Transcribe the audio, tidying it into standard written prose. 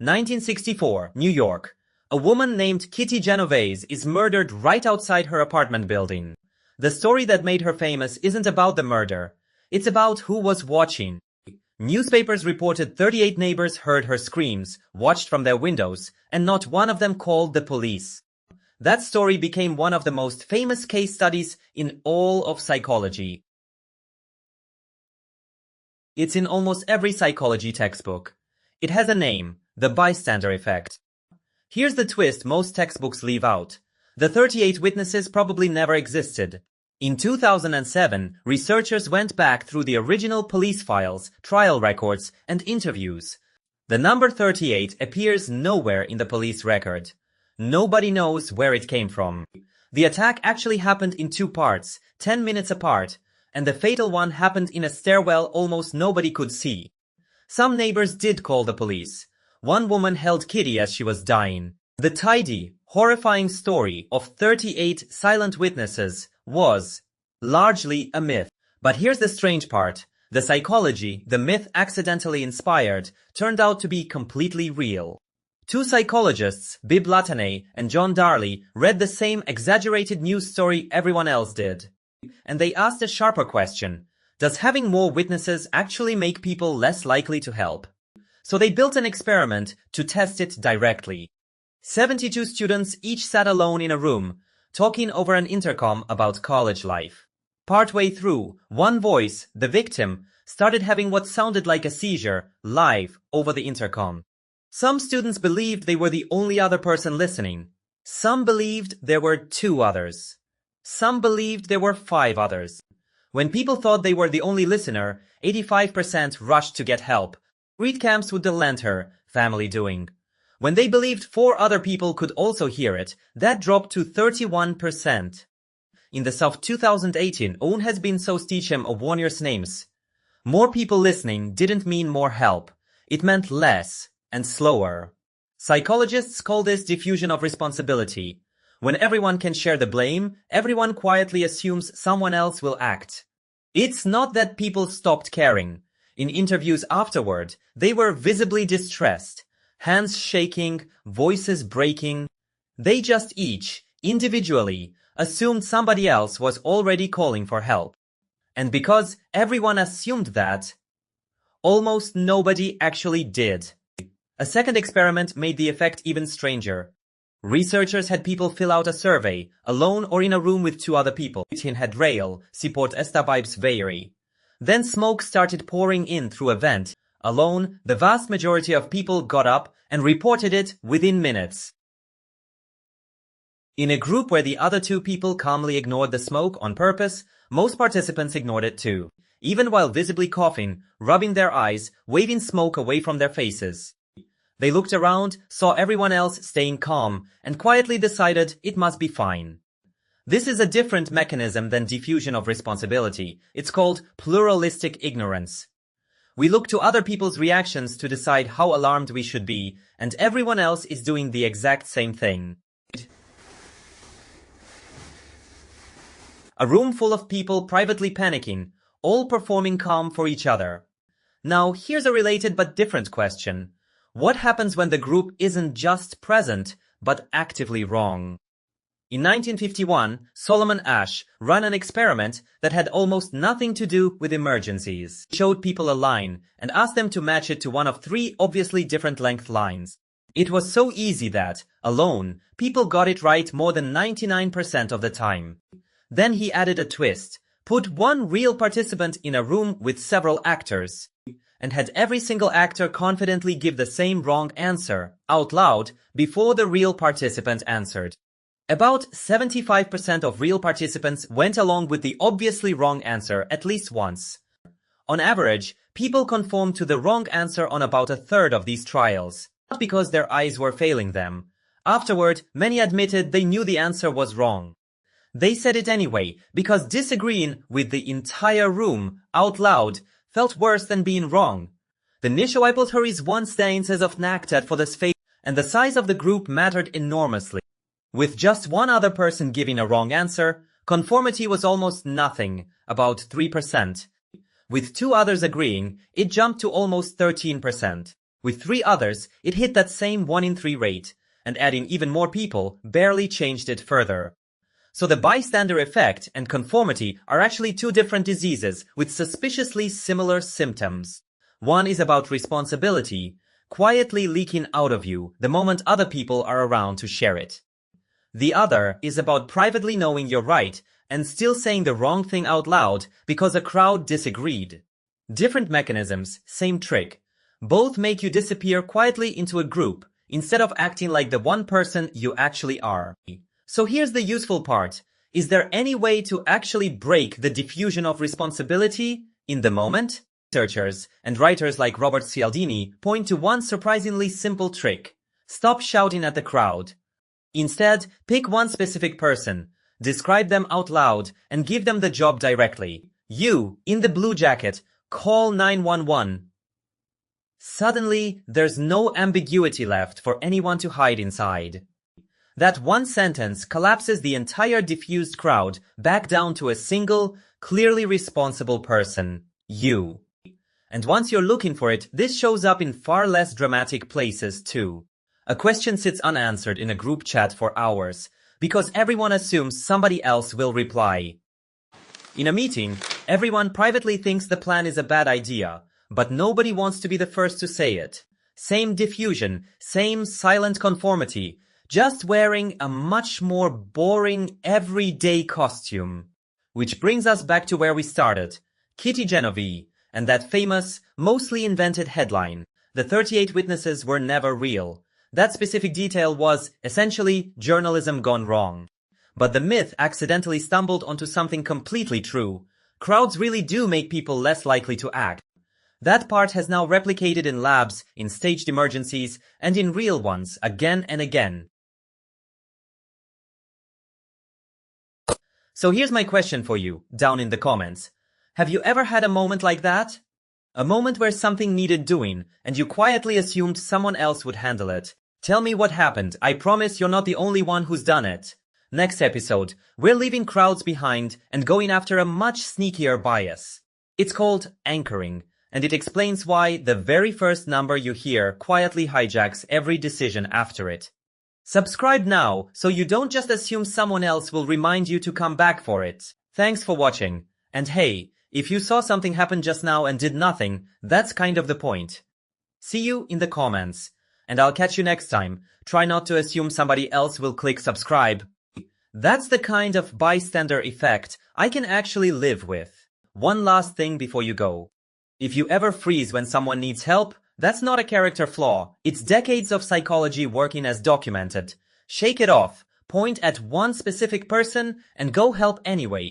1964, New York. A woman named Kitty Genovese is murdered right outside her apartment building. The story that made her famous isn't about the murder. It's about who was watching. Newspapers reported 38 neighbors heard her screams, watched from their windows, and not one of them called the police. That story became one of the most famous case studies in all of psychology. It's in almost every psychology textbook. It has a name, the bystander effect. Here's the twist most textbooks leave out. The 38 witnesses probably never existed. In 2007, researchers went back through the original police files, trial records, and interviews. The number 38 appears nowhere in the police record. Nobody knows where it came from. The attack actually happened in two parts, 10 minutes apart, and the fatal one happened in a stairwell almost nobody could see. Some neighbors did call the police. One woman held Kitty as she was dying. The tidy, horrifying story of 38 silent witnesses was largely a myth. But here's the strange part. The psychology the myth accidentally inspired turned out to be completely real. Two psychologists, Bib Latané and John Darley, read the same exaggerated news story everyone else did. And they asked a sharper question. Does having more witnesses actually make people less likely to help? So they built an experiment to test it directly. 72 students each sat alone in a room, talking over an intercom about college life. Partway through, one voice, the victim, started having what sounded like a seizure, live, over the intercom. Some students believed they were the only other person listening. Some believed there were two others. Some believed there were 5 others. When people thought they were the only listener, 85% rushed to get help. Read camps would lend her, family doing. When they believed 4 other people could also hear it, that dropped to 31%. In the South 2018, own has been so stichem of warriors names. More people listening didn't mean more help. It meant less and slower. Psychologists call this diffusion of responsibility. When everyone can share the blame, everyone quietly assumes someone else will act. It's not that people stopped caring. In interviews afterward, they were visibly distressed, hands shaking, voices breaking. They just each, individually, assumed somebody else was already calling for help. And because everyone assumed that, almost nobody actually did. A second experiment made the effect even stranger. Researchers had people fill out a survey, alone or in a room with 2 other people. In had rail, support esta vibes vary. Then smoke started pouring in through a vent. Alone, the vast majority of people got up and reported it within minutes. In a group where the other 2 people calmly ignored the smoke on purpose, most participants ignored it too, even while visibly coughing, rubbing their eyes, waving smoke away from their faces. They looked around, saw everyone else staying calm, and quietly decided it must be fine. This is a different mechanism than diffusion of responsibility. It's called pluralistic ignorance. We look to other people's reactions to decide how alarmed we should be, and everyone else is doing the exact same thing. A room full of people privately panicking, all performing calm for each other. Now, here's a related but different question. What happens when the group isn't just present, but actively wrong? In 1951, Solomon Asch ran an experiment that had almost nothing to do with emergencies. He showed people a line and asked them to match it to one of 3 obviously different length lines. It was so easy that, alone, people got it right more than 99% of the time. Then he added a twist, put one real participant in a room with several actors, and had every single actor confidently give the same wrong answer, out loud, before the real participant answered. About 75% of real participants went along with the obviously wrong answer at least once. On average, people conformed to the wrong answer on about a third of these trials, not because their eyes were failing them. Afterward, many admitted they knew the answer was wrong. They said it anyway, because disagreeing with the entire room, out loud, felt worse than being wrong. The Nishoipelturis once says of Naktat for this fate, and the size of the group mattered enormously. With just one other person giving a wrong answer, conformity was almost nothing, about 3%. With 2 others agreeing, it jumped to almost 13%. With 3 others, it hit that same 1 in 3 rate, and adding even more people barely changed it further. So the bystander effect and conformity are actually 2 different diseases with suspiciously similar symptoms. One is about responsibility, quietly leaking out of you the moment other people are around to share it. The other is about privately knowing you're right and still saying the wrong thing out loud because a crowd disagreed. Different mechanisms, same trick. Both make you disappear quietly into a group instead of acting like the one person you actually are. So here's the useful part. Is there any way to actually break the diffusion of responsibility in the moment? Researchers and writers like Robert Cialdini point to one surprisingly simple trick. Stop shouting at the crowd. Instead, pick one specific person, describe them out loud, and give them the job directly. You, in the blue jacket, call 911. Suddenly, there's no ambiguity left for anyone to hide inside. That one sentence collapses the entire diffused crowd back down to a single, clearly responsible person. You. And once you're looking for it, this shows up in far less dramatic places too. A question sits unanswered in a group chat for hours, because everyone assumes somebody else will reply. In a meeting, everyone privately thinks the plan is a bad idea, but nobody wants to be the first to say it. Same diffusion, same silent conformity, just wearing a much more boring everyday costume. Which brings us back to where we started. Kitty Genovese, and that famous, mostly invented headline, the 38 witnesses were never real. That specific detail was, essentially, journalism gone wrong. But the myth accidentally stumbled onto something completely true. Crowds really do make people less likely to act. That part has now replicated in labs, in staged emergencies, and in real ones again and again. So here's my question for you, down in the comments. Have you ever had a moment like that? A moment where something needed doing, and you quietly assumed someone else would handle it. Tell me what happened. I promise you're not the only one who's done it. Next episode, we're leaving crowds behind and going after a much sneakier bias. It's called anchoring, and it explains why the very first number you hear quietly hijacks every decision after it. Subscribe now so you don't just assume someone else will remind you to come back for it. Thanks for watching. And hey, if you saw something happen just now and did nothing, that's kind of the point. See you in the comments. And I'll catch you next time. Try not to assume somebody else will click subscribe. That's the kind of bystander effect I can actually live with. One last thing before you go. If you ever freeze when someone needs help, that's not a character flaw. It's decades of psychology working as documented. Shake it off, point at one specific person, and go help anyway.